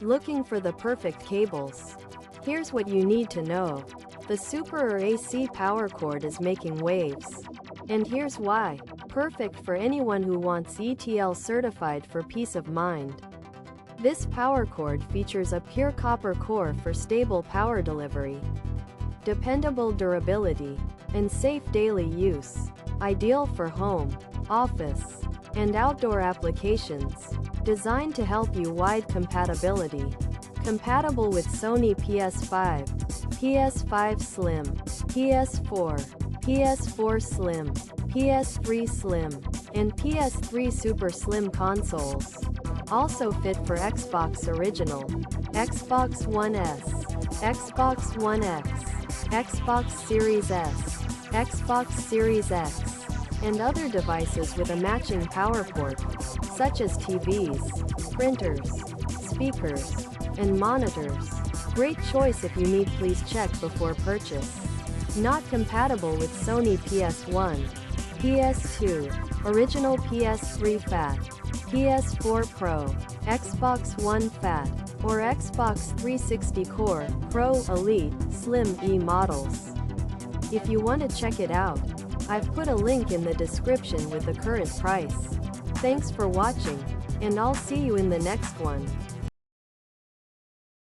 Looking for the perfect cables? Here's what you need to know. The Super or AC power cord is making waves. And here's why. Perfect for anyone who wants ETL certified for peace of mind. This power cord features a pure copper core for stable power delivery, dependable durability, and safe daily use. Ideal for home, office, and outdoor applications. Designed to help you wide compatibility. Compatible with Sony PS5, PS5 Slim, PS4, PS4 Slim, PS3 Slim, and PS3 Super Slim consoles. Also fit for Xbox Original, Xbox One S, Xbox One X, Xbox Series S, Xbox Series X, and other devices with a matching power port, such as TVs, printers, speakers, and monitors. Great choice if you need. Please check before purchase. Not compatible with Sony PS1, PS2, Original PS3 Fat, PS4 Pro, Xbox One Fat, or Xbox 360 Core, Pro, Elite, Slim E models. If you want to check it out, I've put a link in the description with the current price. Thanks for watching, and I'll see you in the next one.